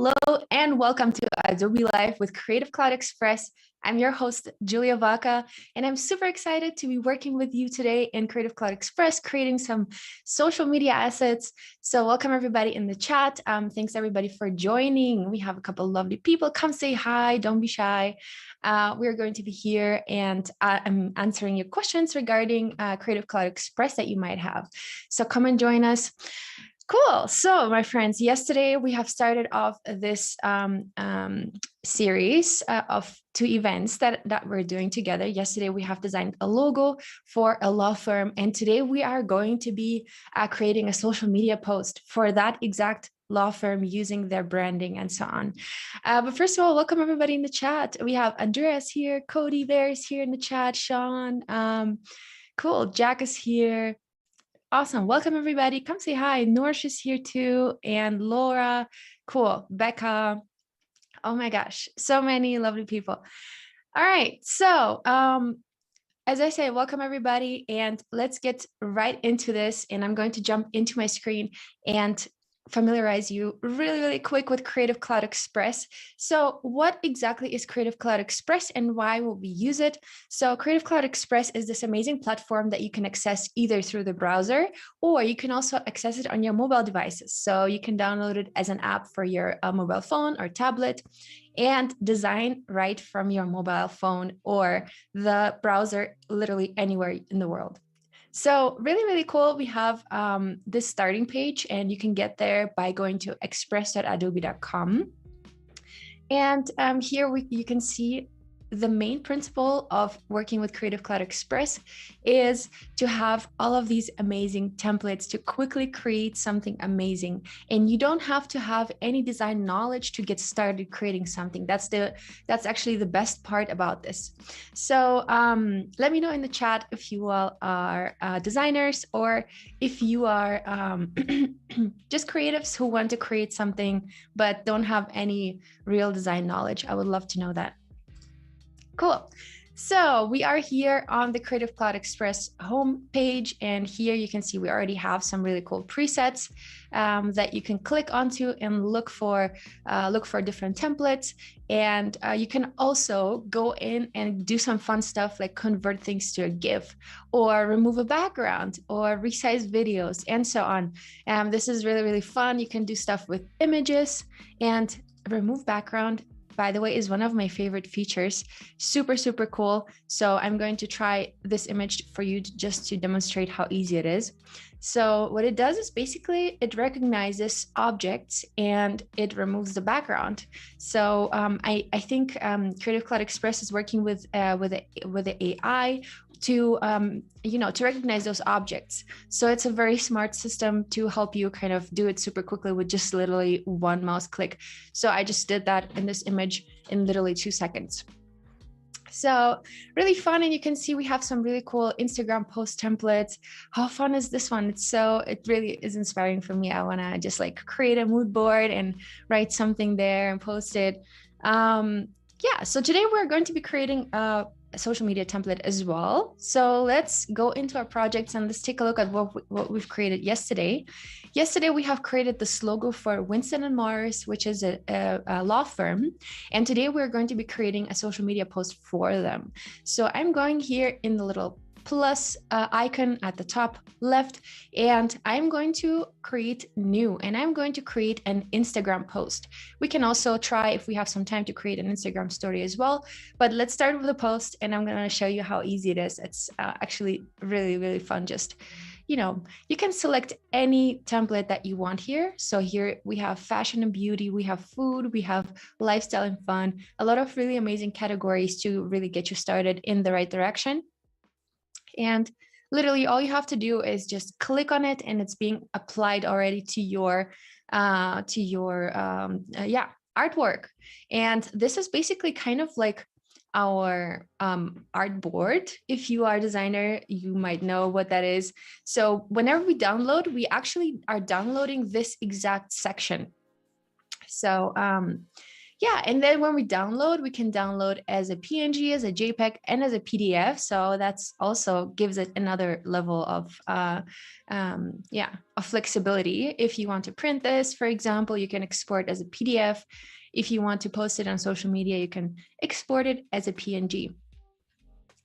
Hello and welcome to Adobe Live with Creative Cloud Express. I'm your host, Julia Vaca, and I'm super excited to be working with you today in Creative Cloud Express, creating some social media assets. So welcome everybody in the chat. Thanks everybody for joining. We have a couple of lovely people. Come say hi, don't be shy. We're going to be here and I'm answering your questions regarding Creative Cloud Express that you might have. So come and join us. Cool. So, my friends, yesterday we have started off this series of 2 events that we're doing together. Yesterday we have designed a logo for a law firm, and today we are going to be creating a social media post for that exact law firm using their branding and so on. But first of all, welcome everybody in the chat. We have Andreas here, Cody there is here in the chat, Sean. Cool. Jack is here. Awesome. Welcome, everybody. Come say hi. Norsh is here too. And Laura. Cool. Becca. Oh my gosh. So many lovely people. All right. So as I say, welcome, everybody. And let's get right into this. And I'm going to jump into my screen and familiarize you really quick with Creative Cloud Express. So what exactly is Creative Cloud Express and why will we use it? So Creative Cloud Express is this amazing platform that you can access either through the browser, or you can also access it on your mobile devices. So you can download it as an app for your mobile phone or tablet and design right from your mobile phone or the browser, literally anywhere in the world. So really cool. We have this starting page, and you can get there by going to express.adobe.com. And here you can see the main principle of working with Creative Cloud Express is to have all of these amazing templates to quickly create something amazing. And you don't have to have any design knowledge to get started creating something. That's actually the best part about this. So let me know in the chat if you all are designers, or if you are just creatives who want to create something but don't have any real design knowledge. I would love to know that. Cool. So we are here on the Creative Cloud Express homepage, and here you can see we already have some really cool presets that you can click onto and look for different templates. And you can also go in and do some fun stuff like convert things to a GIF, or remove a background, or resize videos, and so on. This is really fun. You can do stuff with images, and remove background, by the way, is one of my favorite features. Super cool. So I'm going to try this image for you just to demonstrate how easy it is. So what it does is basically it recognizes objects and it removes the background. So I think Creative Cloud Express is working with the AI to to recognize those objects. So it's a very smart system to help you kind of do it super quickly with just literally one mouse click. So I just did that in this image in literally 2 seconds. So really fun. And you can see we have some really cool Instagram post templates. How fun is this one? It really is inspiring for me. I want to just like create a mood board and write something there and post it. Yeah, so today we're going to be creating a social media template as well. So let's go into our projects and let's take a look at what we've created yesterday. Yesterday, we have created this logo for Winston & Morris, which is a law firm. And today we're going to be creating a social media post for them. So I'm going here in the little plus icon at the top left, and I'm going to create new, and I'm going to create an Instagram post. We can also try, if we have some time, to create an Instagram story as well, but let's start with a post, and I'm going to show you how easy it is. It's actually really fun. Just you can select any template that you want here. So here we have fashion and beauty, we have food, we have lifestyle and fun, a lot of really amazing categories to really get you started in the right direction. And literally all you have to do is just click on it, and it's being applied already to your artwork. And this is basically kind of like our artboard. If you are a designer, you might know what that is. So whenever we download, we actually are downloading this exact section. So yeah, and then when we download, we can download as a PNG, as a JPEG, and as a PDF. So that's also gives it another level of of flexibility. If you want to print this, for example, you can export as a PDF. If you want to post it on social media, you can export it as a PNG.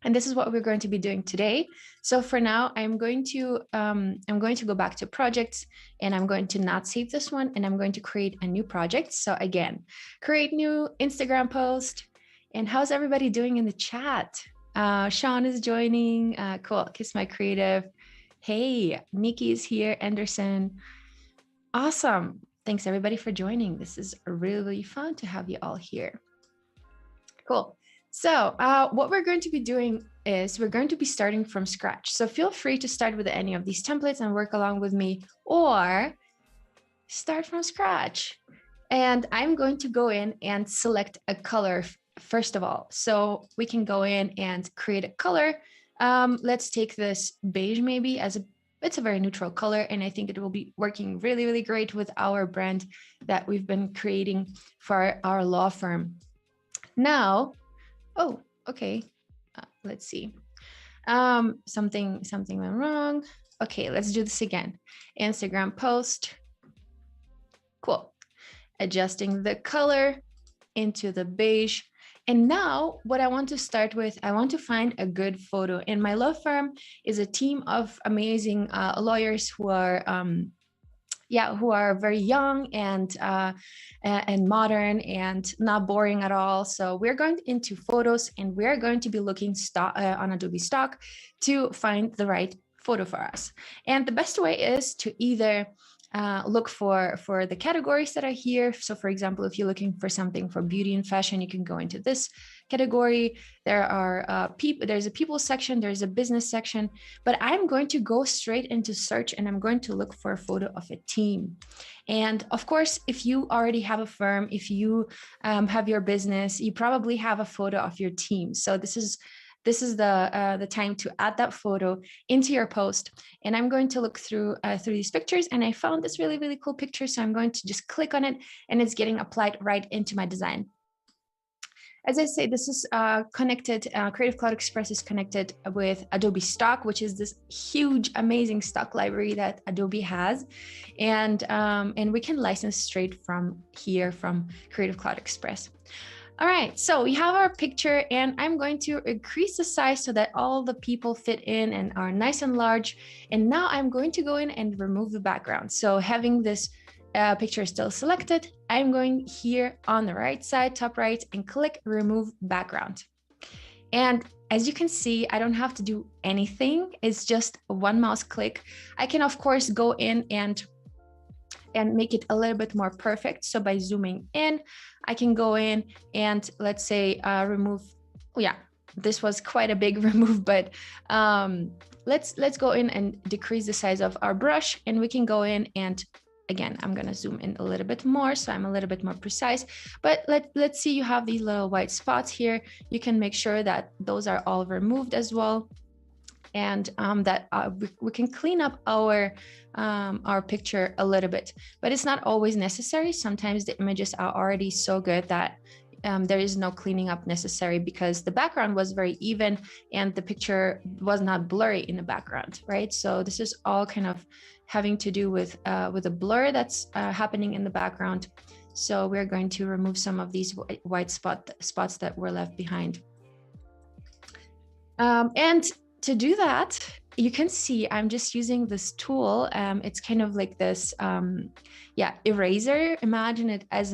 And this is what we're going to be doing today. So for now, I'm going to go back to projects, and I'm going to not save this one, and I'm going to create a new project. So again, create new Instagram post. And how's everybody doing in the chat? Sean is joining. Cool. Kiss My Creative. Hey, Nikki is here. Anderson. Awesome. Thanks everybody for joining. This is really fun to have you all here. Cool. So what we're going to be doing is we're going to be starting from scratch. So feel free to start with any of these templates and work along with me, or start from scratch. And I'm going to go in and select a color first of all. So we can go in and create a color. Let's take this beige maybe as it's a very neutral color, and I think it will be working really, really great with our brand that we've been creating for our law firm. Now, oh, okay. Let's see. Something went wrong. Okay, let's do this again. Instagram post. Cool. Adjusting the color into the beige. And now what I want to start with, I want to find a good photo. And my law firm is a team of amazing lawyers who are who are very young and modern and not boring at all. So we're going into photos, and we're going to be looking on Adobe Stock to find the right photo for us. And the best way is to either look for the categories that are here. So for example, if you're looking for something for beauty and fashion, you can go into this category. There are there's a people section, there's a business section, but I'm going to go straight into search, and I'm going to look for a photo of a team. And of course, if you already have a firm, if you have your business, you probably have a photo of your team. So this is the time to add that photo into your post. And I'm going to look through these pictures, and I found this really, really cool picture. So I'm going to just click on it, and it's getting applied right into my design. As I say, this is connected, Creative Cloud Express is connected with Adobe Stock, which is this huge, amazing stock library that Adobe has. And we can license straight from here, from Creative Cloud Express. All right, so we have our picture, and I'm going to increase the size so that all the people fit in and are nice and large. And now I'm going to go in and remove the background. So having this picture still selected, I'm going here on the right side, top right, and click remove background. And as you can see, I don't have to do anything. It's just one mouse click. I can, of course, go in and make it a little bit more perfect. So by zooming in, I can go in and let's say remove, this was quite a big remove, but let's go in and decrease the size of our brush, and we can go in and again, I'm going to zoom in a little bit more, so I'm a little bit more precise. But let's see, you have these little white spots here. You can make sure that those are all removed as well, and that we can clean up our picture a little bit. But it's not always necessary. Sometimes the images are already so good that there is no cleaning up necessary, because the background was very even and the picture was not blurry in the background, right? So this is all kind of having to do with a blur that's happening in the background. So we're going to remove some of these white spots that were left behind. And to do that, you can see I'm just using this tool. It's kind of like this, eraser. Imagine it as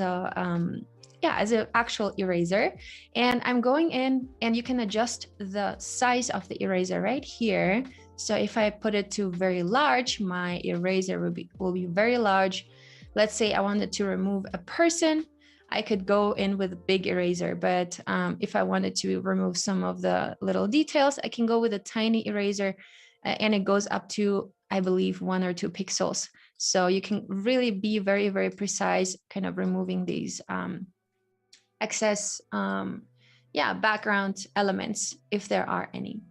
as an actual eraser. And I'm going in, and you can adjust the size of the eraser right here. So if I put it to very large, my eraser will be very large. Let's say I wanted to remove a person, I could go in with a big eraser, but if I wanted to remove some of the little details, I can go with a tiny eraser, and it goes up to, I believe, 1 or 2 pixels. So you can really be very, very precise, kind of removing these excess background elements if there are any.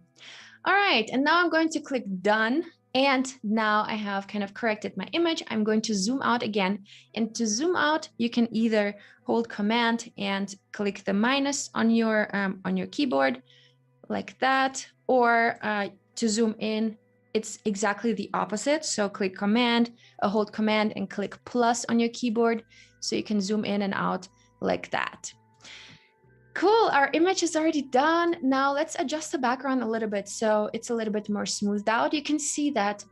All right, and now I'm going to click done, And now I have kind of corrected my image. I'm going to zoom out again. And to zoom out, you can either hold Command and click the minus on your keyboard like that, or to zoom in, it's exactly the opposite. So click Command, hold Command and click plus on your keyboard. So you can zoom in and out like that. Cool, our image is already done. Now let's adjust the background a little bit so it's a little bit more smoothed out. You can see that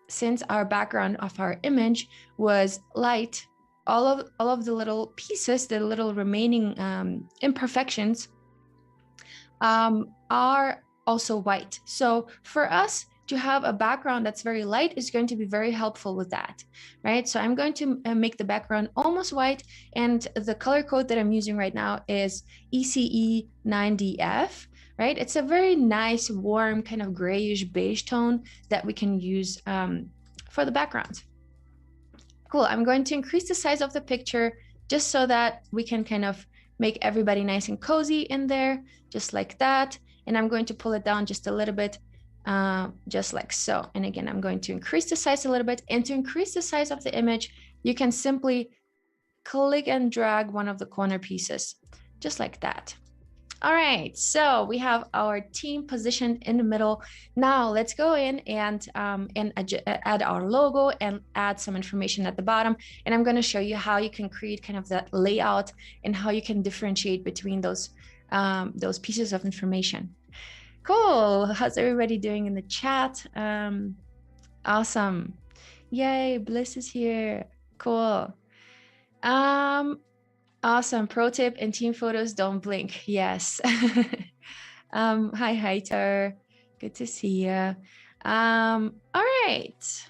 since our background of our image was light, all of the little pieces, the little remaining imperfections are also white. So for us to have a background that's very light is going to be very helpful with that, right? So I'm going to make the background almost white, and the color code that I'm using right now is ECE 9DF, right? It's a very nice, warm, kind of grayish beige tone that we can use for the background. Cool, I'm going to increase the size of the picture just so that we can kind of make everybody nice and cozy in there, just like that. And I'm going to pull it down just a little bit, just like so. And again, I'm going to increase the size a little bit. And to increase the size of the image, you can simply click and drag one of the corner pieces, just like that. All right, so we have our team positioned in the middle. Now let's go in and add our logo and add some information at the bottom. And I'm going to show you how you can create kind of that layout and how you can differentiate between those pieces of information. Cool. How's everybody doing in the chat? Awesome. Yay, Bliss is here. Cool. Awesome. Pro tip: in team photos, don't blink. Yes. Hi, Heiter. Good to see you. All right.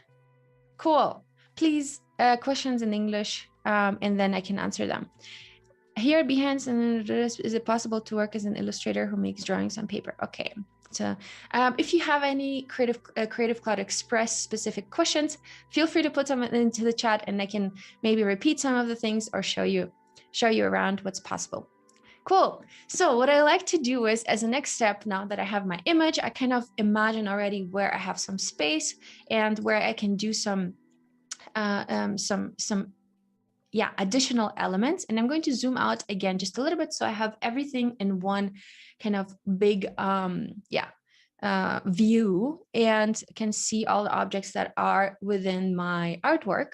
Cool. Please, questions in English, and then I can answer them. Here at Behance, and is it possible to work as an illustrator who makes drawings on paper? Okay. So if you have any Creative Cloud Express specific questions, feel free to put them into the chat, and I can maybe repeat some of the things or show you around what's possible. Cool. So what I like to do is, as a next step, now that I have my image, I kind of imagine already where I have some space and where I can do some additional elements. And I'm going to zoom out again just a little bit so I have everything in one kind of big view and can see all the objects that are within my artwork.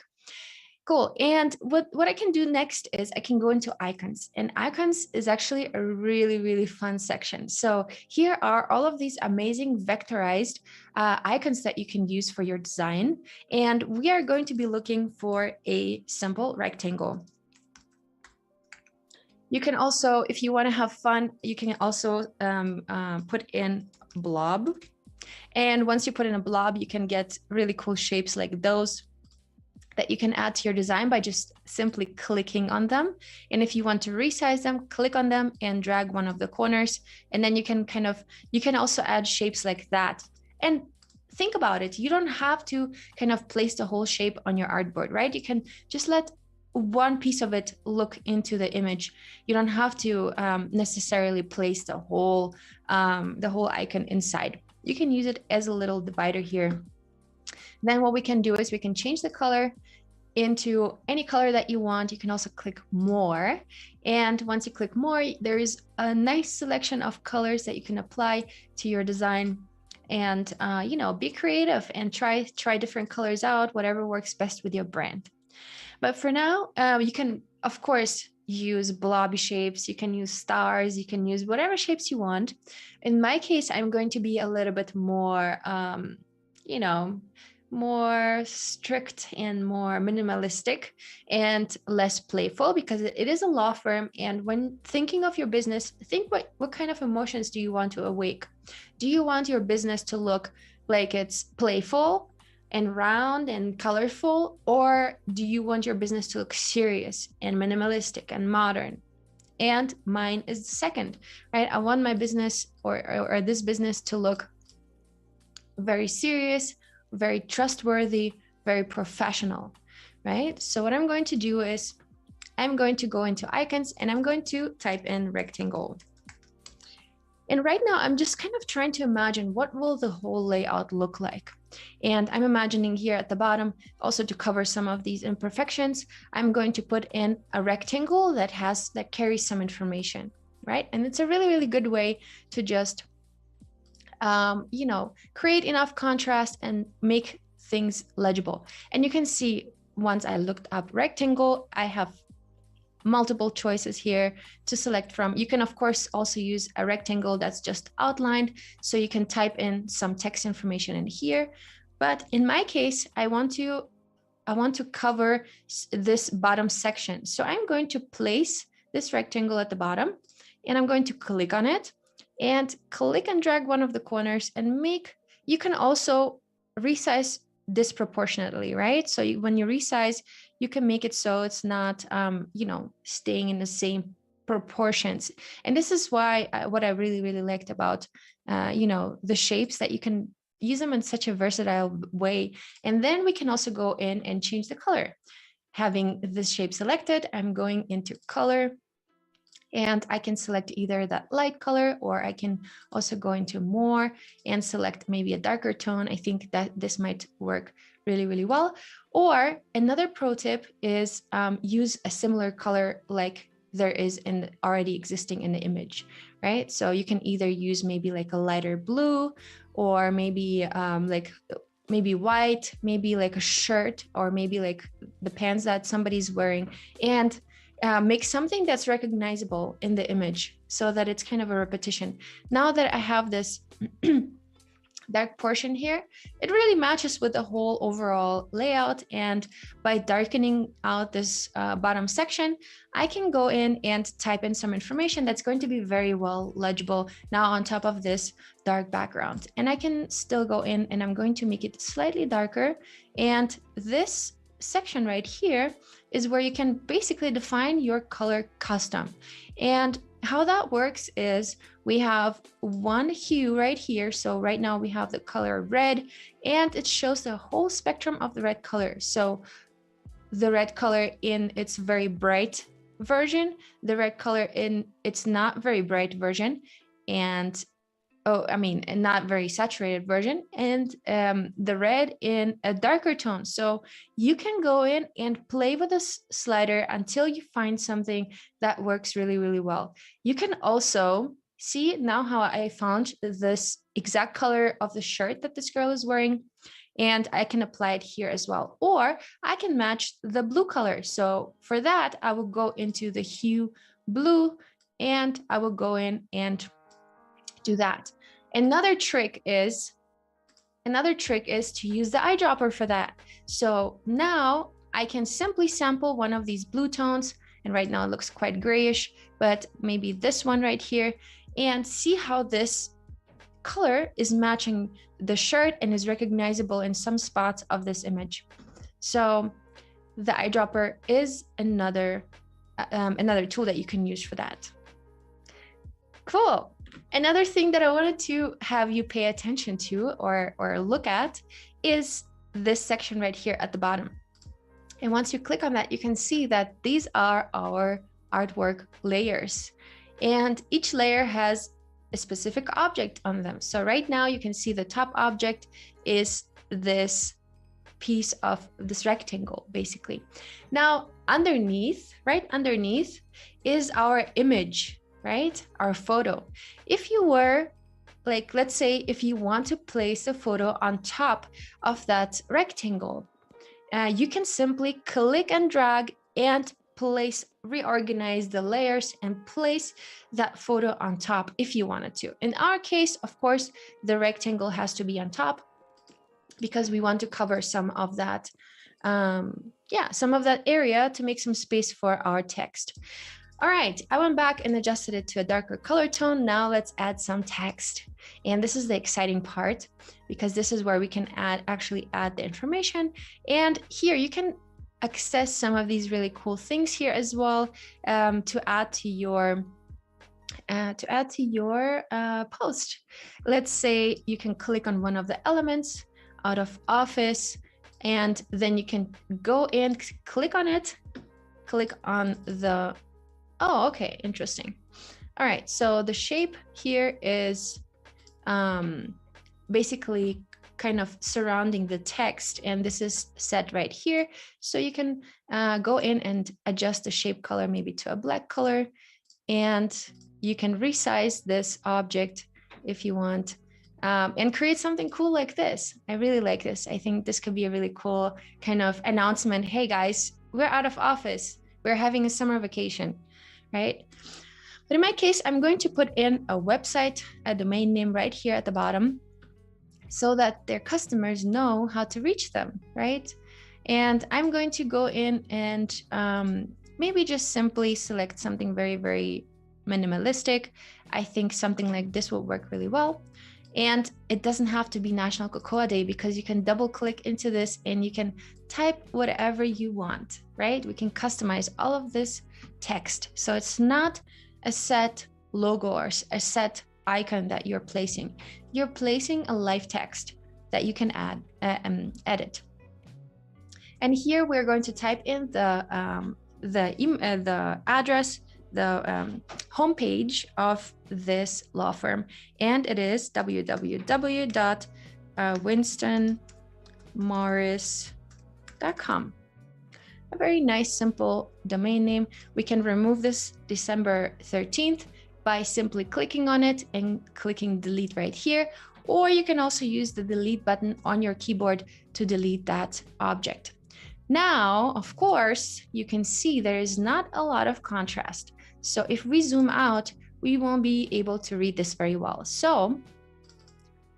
Cool. And what I can do next is I can go into icons, and icons is actually a really, really fun section. So here are all of these amazing vectorized icons that you can use for your design. And we are going to be looking for a simple rectangle. You can also, if you want to have fun, you can also put in blob. And once you put in a blob, you can get really cool shapes like those that you can add to your design by just simply clicking on them. And if you want to resize them, click on them and drag one of the corners. And then you can also add shapes like that. And think about it, you don't have to kind of place the whole shape on your artboard, right? You can just let one piece of it look into the image. You don't have to necessarily place the whole icon inside. You can use it as a little divider here. Then what we can do is we can change the color into any color that you want. You can also click more. And once you click more, there is a nice selection of colors that you can apply to your design. And, be creative and try different colors out, whatever works best with your brand. But for now, you can, of course, use blobby shapes. You can use stars. You can use whatever shapes you want. In my case, I'm going to be a little bit more, more strict and more minimalistic and less playful, because it is a law firm. And when thinking of your business, think what kind of emotions do you want to awake? Do you want your business to look like it's playful and round and colorful, or do you want your business to look serious and minimalistic and modern? And mine is the second, right? I want my business or this business to look very serious, very trustworthy, very professional, right? So what I'm going to do is I'm going to go into icons and I'm going to type in rectangle. And right now I'm just kind of trying to imagine what will the whole layout look like. And I'm imagining here at the bottom, also to cover some of these imperfections, I'm going to put in a rectangle that carries some information, right? And it's a really, really good way to just, you know, create enough contrast and make things legible. And you can see once I looked up rectangle, I have multiple choices here to select from. You can of course also use a rectangle that's just outlined, so you can type in some text information in here. But in my case, I want to cover this bottom section. So I'm going to place this rectangle at the bottom, and I'm going to click on it and click and drag one of the corners and make, you can also resize disproportionately, right? So when you resize, you can make it so it's not, you know, staying in the same proportions. And this is why what I really, really liked about, you know, the shapes, that you can use them in such a versatile way. And then we can also go in and change the color. Having this shape selected, I'm going into color, and I can select either that light color, or I can also go into more and select maybe a darker tone. I think that this might work really, really well. Or another pro tip is use a similar color like there is already existing in the image, right? So you can either use maybe like a lighter blue, or maybe maybe white, maybe like a shirt, or maybe like the pants that somebody's wearing, and make something that's recognizable in the image, so that it's kind of a repetition. Now that I have this dark portion here, it really matches with the whole overall layout. And by darkening out this bottom section, I can go in and type in some information that's going to be very well legible now on top of this dark background. And I can still go in, and I'm going to make it slightly darker. And this section right here is where you can basically define your color custom. And how that works is we have one hue right here. So right now we have the color red, and it shows the whole spectrum of the red color. So the red color in its very bright version, the red color in its not very bright version, and not very saturated version, and the red in a darker tone. So you can go in and play with this slider until you find something that works really, really well. You can also see now how I found this exact color of the shirt that this girl is wearing, and I can apply it here as well. Or I can match the blue color. So for that, I will go into the hue blue, and I will go in and do that. Another trick is to use the eyedropper for that. So now I can simply sample one of these blue tones, and right now it looks quite grayish, but maybe this one right here, and see how this color is matching the shirt and is recognizable in some spots of this image. So the eyedropper is another tool that you can use for that. Cool. Another thing that I wanted to have you pay attention to or look at is this section right here at the bottom. And once you click on that, you can see that these are our artwork layers. And each layer has a specific object on them. So right now you can see the top object is this piece of this rectangle, basically. Now underneath, right underneath, is our image, right? Our photo. If you were, like, let's say if you want to place a photo on top of that rectangle, you can simply click and drag and reorganize the layers and place that photo on top if you wanted to. In our case, of course, the rectangle has to be on top because we want to cover some of that, some of that area to make some space for our text. All right, I went back and adjusted it to a darker color tone. Now let's add some text. And this is the exciting part, because this is where we can actually add the information. And here you can access some of these really cool things here as well, to add to your post. Let's say you can click on one of the elements out of Office, and then you can go in, click on it, click on the, oh, okay, interesting. All right, so the shape here is basically kind of surrounding the text, and this is set right here. So you can go in and adjust the shape color maybe to a black color, and you can resize this object if you want, and create something cool like this. I really like this. I think this could be a really cool kind of announcement. Hey guys, we're out of office. We're having a summer vacation, right? But in my case, I'm going to put in a website, a domain name right here at the bottom, so that their customers know how to reach them, right? And I'm going to go in and maybe just simply select something very, very minimalistic. I think something like this will work really well. And it doesn't have to be National Cocoa Day, because you can double click into this and you can type whatever you want, right? We can customize all of this text. So it's not a set logo or a set icon that you're placing. You're placing a live text that you can add edit. And here we're going to type in the address, the homepage of this law firm, and it is www.winstonmorris.com. A very nice, simple domain name. We can remove this December 13th by simply clicking on it and clicking delete right here, or you can also use the delete button on your keyboard to delete that object. Now, of course, you can see there is not a lot of contrast. So if we zoom out, we won't be able to read this very well. So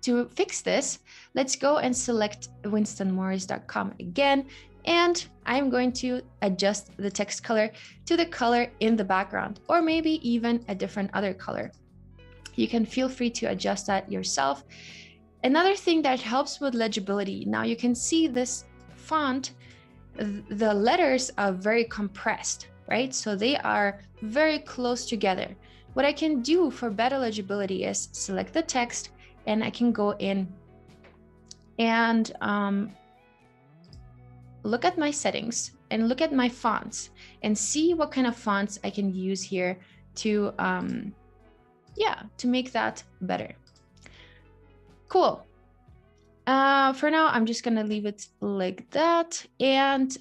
to fix this, let's go and select winstonmorris.com again. And I'm going to adjust the text color to the color in the background, or maybe even a different other color. You can feel free to adjust that yourself. Another thing that helps with legibility, now you can see this font, the letters are very compressed, right? So they are very close together. What I can do for better legibility is select the text, and I can go in and look at my settings and look at my fonts and see what kind of fonts I can use here to make that better. Cool. For now, I'm just gonna leave it like that. And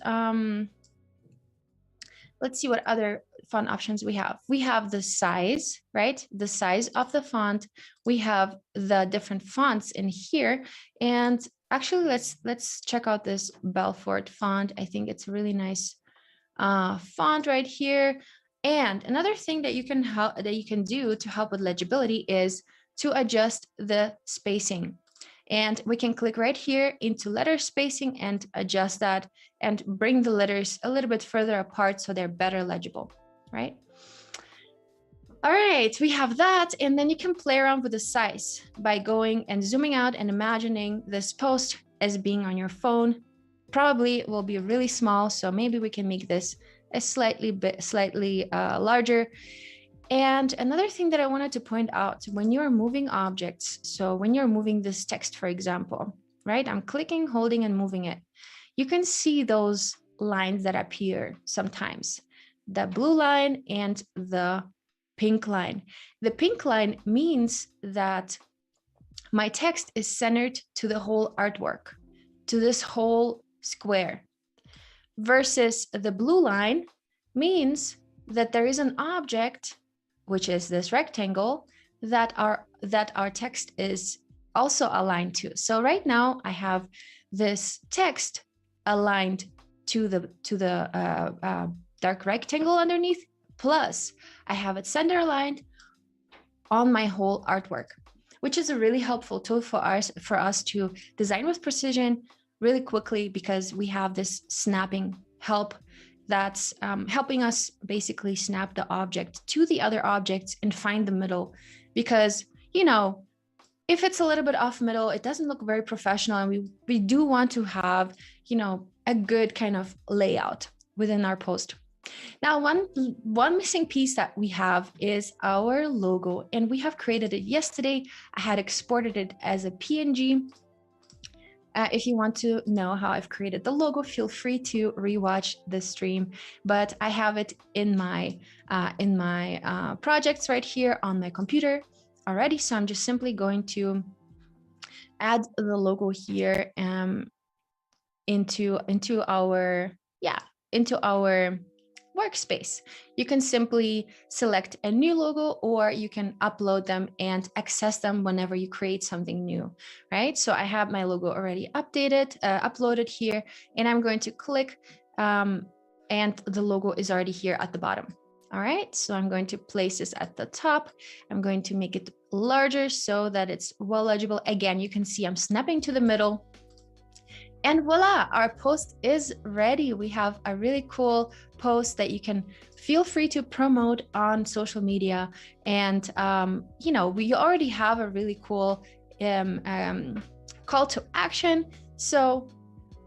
let's see what other font options we have. We have the size, right? The size of the font. We have the different fonts in here. And actually, let's check out this Belfort font. I think it's a really nice font right here. And another thing that you can do to help with legibility is to adjust the spacing. And we can click right here into letter spacing and adjust that and bring the letters a little bit further apart so they're better legible, right? All right, we have that. And then you can play around with the size by going and zooming out and imagining this post as being on your phone. Probably it will be really small, so maybe we can make this a slightly larger. And another thing that I wanted to point out, when you're moving objects, so when you're moving this text, for example, right? I'm clicking, holding, and moving it. You can see those lines that appear sometimes, the blue line and the pink line. The pink line means that my text is centered to the whole artwork, to this whole square, versus the blue line means that there is an object, which is this rectangle, that our text is also aligned to. So right now I have this text aligned to the dark rectangle underneath, plus I have it center aligned on my whole artwork, which is a really helpful tool for us to design with precision really quickly, because we have this snapping help that's helping us basically snap the object to the other objects and find the middle. Because, you know, if it's a little bit off middle, it doesn't look very professional, and we do want to have, you know, a good kind of layout within our post. Now, one missing piece that we have is our logo, and we have created it yesterday. I had exported it as a PNG. If you want to know how I've created the logo, feel free to rewatch the stream. But I have it in my projects right here on my computer already. So I'm just simply going to add the logo here into our workspace. You can simply select a new logo, or you can upload them and access them whenever you create something new, right? So I have my logo already uploaded here, and I'm going to click, and the logo is already here at the bottom. All right, so I'm going to place this at the top. I'm going to make it larger so that it's well legible. Again, you can see I'm snapping to the middle. And voila, our post is ready. We have a really cool post that you can feel free to promote on social media. And, we already have a really cool call to action. So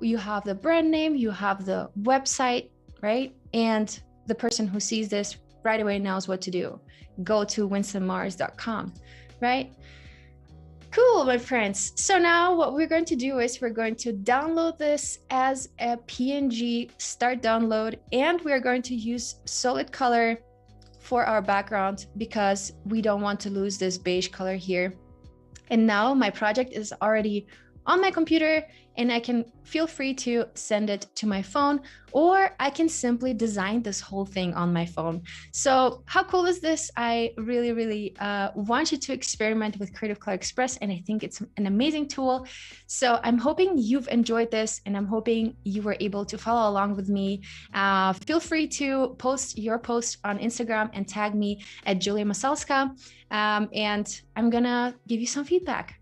you have the brand name, you have the website, right? And the person who sees this right away knows what to do. Go to winstonmars.com, right? Cool, my friends. So now what we're going to do is we're going to download this as a PNG, start download, and we're going to use solid color for our background because we don't want to lose this beige color here. And now my project is already on my computer, and I can feel free to send it to my phone, or I can simply design this whole thing on my phone. So how cool is this? I really, really want you to experiment with Creative Cloud Express, and I think it's an amazing tool. So I'm hoping you've enjoyed this, and I'm hoping you were able to follow along with me. Feel free to post your post on Instagram and tag me at Julia Masalska, and I'm gonna give you some feedback.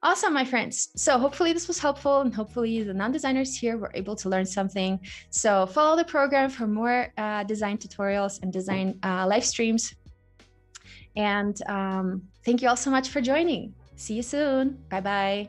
Awesome, my friends. So hopefully this was helpful, and hopefully the non-designers here were able to learn something. So follow the program for more design tutorials and design live streams. And thank you all so much for joining. See you soon. Bye-bye.